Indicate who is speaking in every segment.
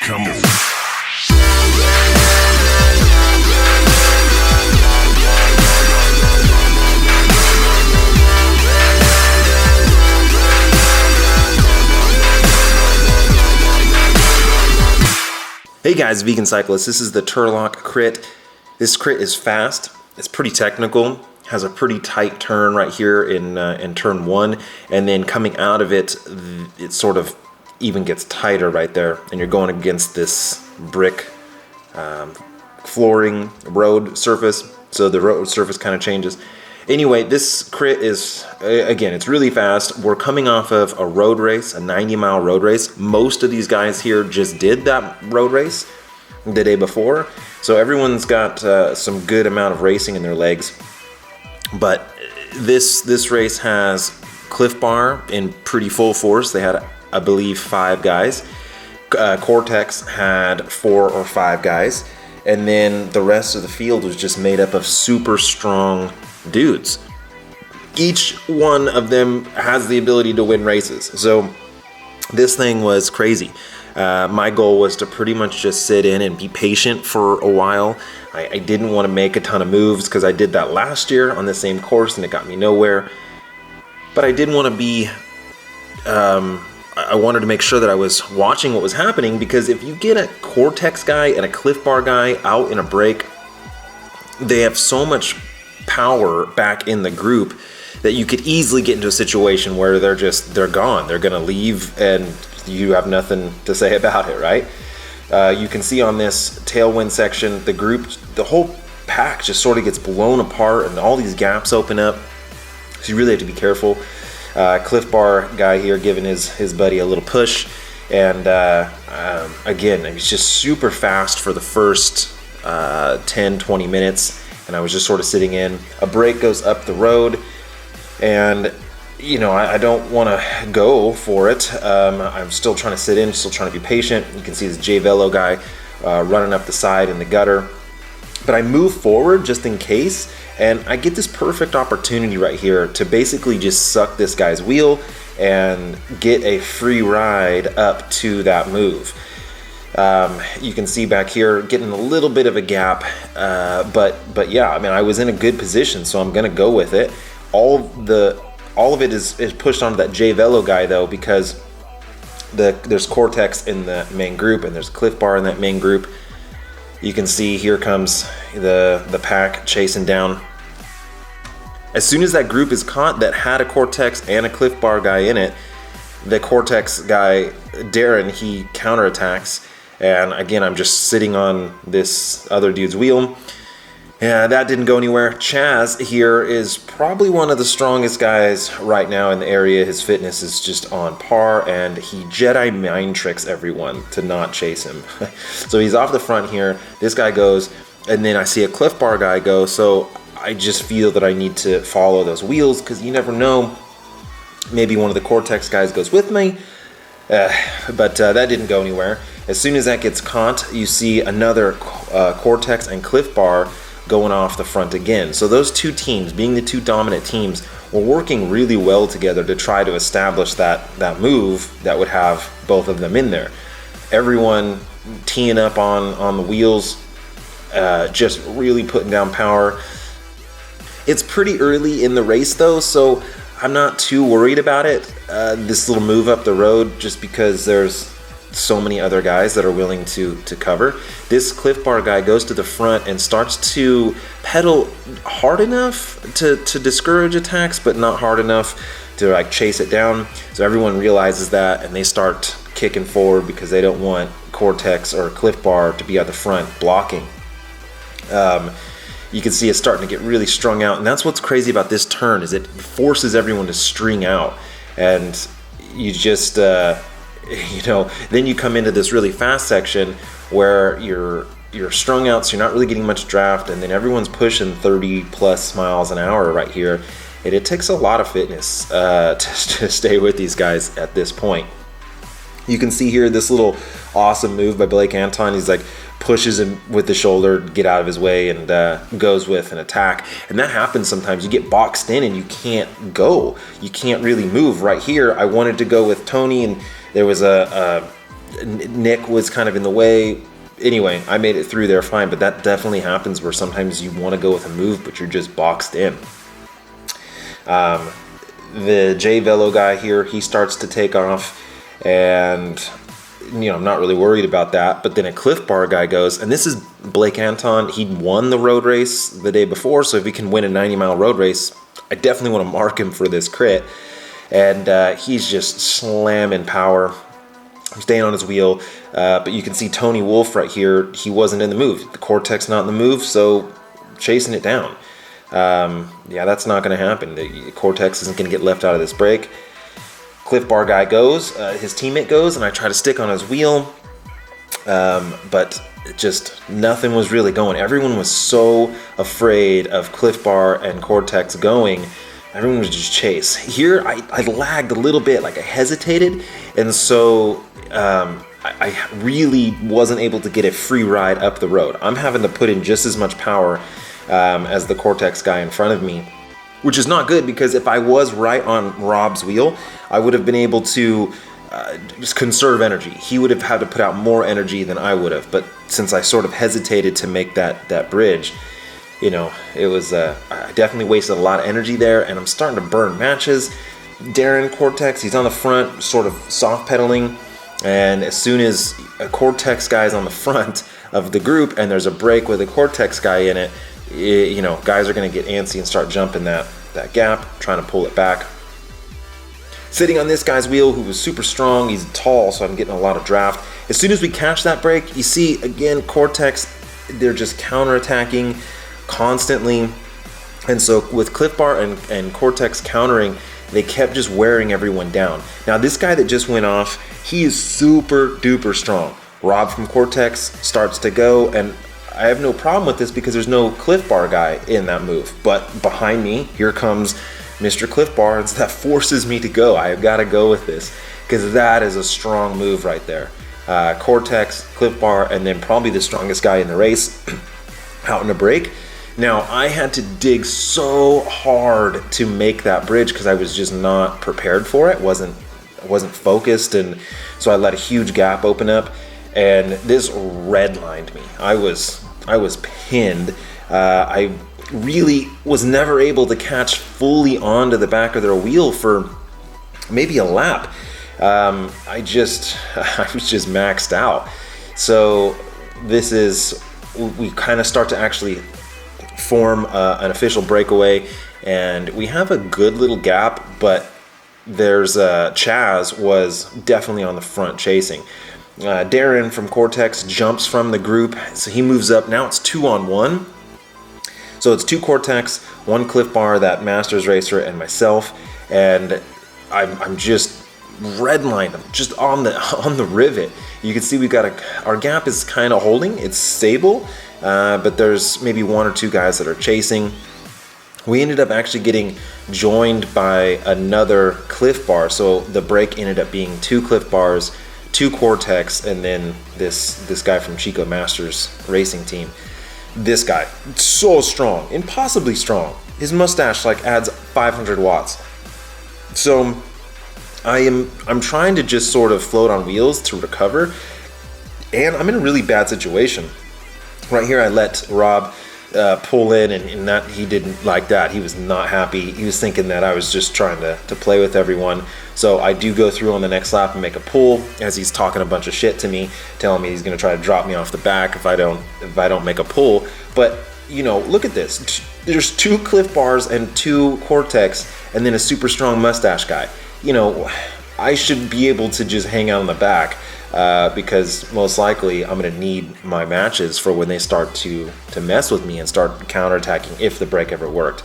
Speaker 1: Come on.
Speaker 2: Hey guys, vegan cyclists, this is the Turlock crit. This crit is fast, it's pretty technical, has a pretty tight turn right here in turn 1, and then coming out of it, it sort of even gets tighter right there, and you're going against this brick flooring road surface, so the road surface kind of changes. Anyway, this crit is, again, it's really fast. We're coming off of a road race, a 90-mile road race. Most of these guys here just did that road race the day before. So everyone's got some good amount of racing in their legs. But this race has Cliff Bar in pretty full force. They had, I believe, 5 guys. Cortex had 4 or 5 guys. And then the rest of the field was just made up of super strong dudes. Each one of them has the ability to win races. So this thing was crazy. My goal was to pretty much just sit in and be patient for a while. I didn't want to make a ton of moves because I did that last year on the same course and it got me nowhere. But I didn't want to be I wanted to make sure that I was watching what was happening, because if you get a Cortex guy and a Cliff Bar guy out in a break, they have so much power back in the group that you could easily get into a situation where they're gone. They're gonna leave and you have nothing to say about it, right? You can see on this tailwind section, the whole pack just sort of gets blown apart and all these gaps open up. So you really have to be careful. Cliff Bar guy here giving his buddy a little push, and again, it's just super fast for the first 10-20 minutes, and I was just sort of sitting in. A break goes up the road, and you know, I don't want to go for it. I'm still trying to sit in, still trying to be patient. You can see this J Velo guy running up the side in the gutter, but I move forward just in case, and I get this perfect opportunity right here to basically just suck this guy's wheel and get a free ride up to that move. You can see back here getting a little bit of a gap, but yeah, I mean, I was in a good position, so I'm gonna go with it. All of it is pushed onto that J Velo guy though, because there's Cortex in the main group and there's Cliff Bar in that main group. You can see here comes the pack chasing down. As soon as that group is caught that had a Cortex and a Cliff Bar guy in it, the Cortex guy, Darren, he counterattacks. And again, I'm just sitting on this other dude's wheel. Yeah, that didn't go anywhere. Chaz here is probably one of the strongest guys right now in the area. His fitness is just on par, and he Jedi mind tricks everyone to not chase him. So he's off the front here. This guy goes, and then I see a Cliff Bar guy go, so I just feel that I need to follow those wheels, because you never know. Maybe one of the Cortex guys goes with me, but that didn't go anywhere. As soon as that gets caught, you see another Cortex and Cliff Bar going off the front again. So those two teams, being the two dominant teams, were working really well together to try to establish that move that would have both of them in there. Everyone teeing up on the wheels, just really putting down power. It's pretty early in the race though, so I'm not too worried about it, this little move up the road, just because there's so many other guys that are willing to cover. This Cliff Bar guy goes to the front and starts to pedal hard enough to discourage attacks, but not hard enough to like chase it down. So everyone realizes that, and they start kicking forward because they don't want Cortex or Cliff Bar to be at the front blocking. You can see it's starting to get really strung out, and that's what's crazy about this turn, is it forces everyone to string out, and you just you know, then you come into this really fast section where you're strung out, so you're not really getting much draft, and then everyone's pushing 30 plus miles an hour right here, and it takes a lot of fitness to stay with these guys at this point. You can see here this little awesome move by Blake Anton. He's like pushes him with the shoulder, get out of his way, and goes with an attack. And that happens sometimes. You get boxed in and you can't go. You can't really move. Right here, I wanted to go with Tony, and there was a Nick was kind of in the way. Anyway, I made it through there fine, but that definitely happens where sometimes you want to go with a move, but you're just boxed in. The J Velo guy here, he starts to take off, and I'm not really worried about that. But then a Cliff Bar guy goes, and this is Blake Anton. He won the road race the day before, so if he can win a 90-mile road race, I definitely want to mark him for this crit. And he's just slamming power, staying on his wheel. But you can see Tony Wolf right here. He wasn't in the move. The Cortex not in the move, so chasing it down. Yeah, that's not going to happen. The Cortex isn't going to get left out of this break. Cliff Bar guy goes, his teammate goes, and I try to stick on his wheel, but just nothing was really going. Everyone was so afraid of Cliff Bar and Cortex going. Everyone was just chase. Here, I lagged a little bit, like I hesitated, and so I really wasn't able to get a free ride up the road. I'm having to put in just as much power as the Cortex guy in front of me, which is not good, because if I was right on Rob's wheel, I would have been able to just conserve energy. He would have had to put out more energy than I would have, but since I sort of hesitated to make that bridge, it was I definitely wasted a lot of energy there, and I'm starting to burn matches. Darren Cortex, he's on the front, sort of soft pedaling, and as soon as a Cortex guy is on the front of the group and there's a break with a Cortex guy in it, guys are going to get antsy and start jumping that gap, trying to pull it back. Sitting on this guy's wheel, who was super strong, he's tall, so I'm getting a lot of draft. As soon as we catch that break, you see, again, Cortex, they're just counterattacking constantly. And so with Cliff Bar and Cortex countering, they kept just wearing everyone down. Now, this guy that just went off, he is super duper strong. Rob from Cortex starts to go, and I have no problem with this because there's no Cliff Bar guy in that move. But behind me, here comes Mr. Cliff Bar, and so that forces me to go. I have got to go with this because that is a strong move right there. Cortex, Cliff Bar, and then probably the strongest guy in the race out in a break. Now, I had to dig so hard to make that bridge because I was just not prepared for it. I wasn't focused, and so I let a huge gap open up, and this redlined me. I was pinned. I really was never able to catch fully onto the back of their wheel for maybe a lap. I was just maxed out. So we kind of start to actually form an official breakaway, and we have a good little gap, but there's Chaz was definitely on the front chasing. Darren from Cortex jumps from the group, so he moves up. Now it's 2-on-1. So it's 2 Cortex, 1 Cliff Bar, that Masters racer, and myself, and I'm just redlined. I'm just on the rivet. You can see our gap is kind of holding. It's stable, but there's maybe 1 or 2 guys that are chasing. We ended up actually getting joined by another Cliff Bar, so the break ended up being 2 Cliff Bars, 2 Cortex, and then this guy from Chico Masters racing team. This guy, so strong, impossibly strong. His mustache adds 500 watts. So I'm trying to just sort of float on wheels to recover, and I'm in a really bad situation. Right here, I let Rob pull in, and that he didn't like that. He was not happy. He was thinking that I was just trying to play with everyone. So I do go through on the next lap and make a pull as he's talking a bunch of shit to me, telling me he's going to try to drop me off the back if I don't make a pull. But look at this. There's 2 Cliff Bars and 2 Cortex, and then a super strong mustache guy. I should be able to just hang out on the back because most likely I'm going to need my matches for when they start to mess with me and start counterattacking if the break ever worked.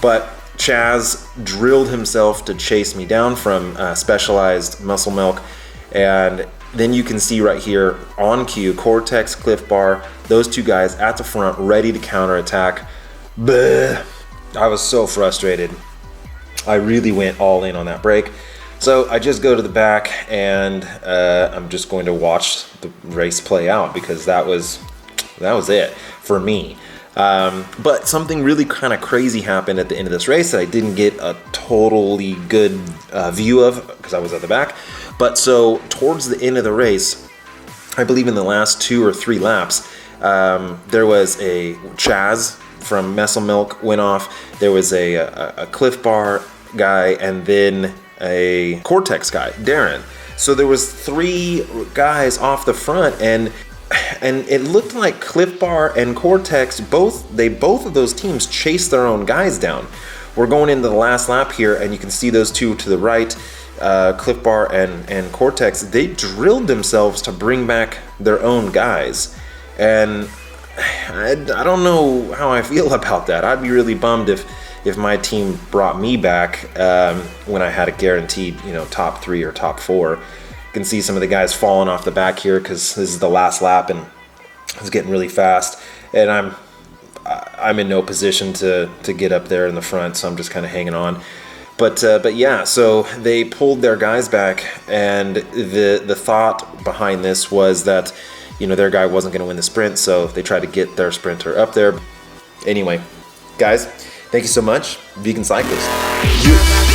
Speaker 2: But Chaz drilled himself to chase me down from Specialized Muscle Milk, and then you can see right here on cue, Cortex, Cliff Bar, those 2 guys at the front ready to counterattack. Bleh. I was so frustrated. I really went all in on that break. So I just go to the back, and I'm just going to watch the race play out because that was it for me. But something really kind of crazy happened at the end of this race that I didn't get a totally good view of because I was at the back. But so towards the end of the race, I believe in the last 2 or 3 laps, there was a Chaz from Messel Milk went off. There was a Cliff Bar guy, and then a Cortex guy, Darren. So there was 3 guys off the front, and it looked like Cliff Bar and Cortex both of those teams chased their own guys down. We're going into the last lap here, and you can see those 2 to the right, Cliff Bar and Cortex. They drilled themselves to bring back their own guys, and I don't know how I feel about that. I'd be really bummed if my team brought me back when I had a guaranteed, top 3 or top 4. You can see some of the guys falling off the back here because this is the last lap and it's getting really fast, and I'm in no position to get up there in the front, so I'm just kind of hanging on. But yeah, so they pulled their guys back, and the thought behind this was that their guy wasn't going to win the sprint, so they tried to get their sprinter up there. Anyway, guys, thank you so much. Vegan Cyclist.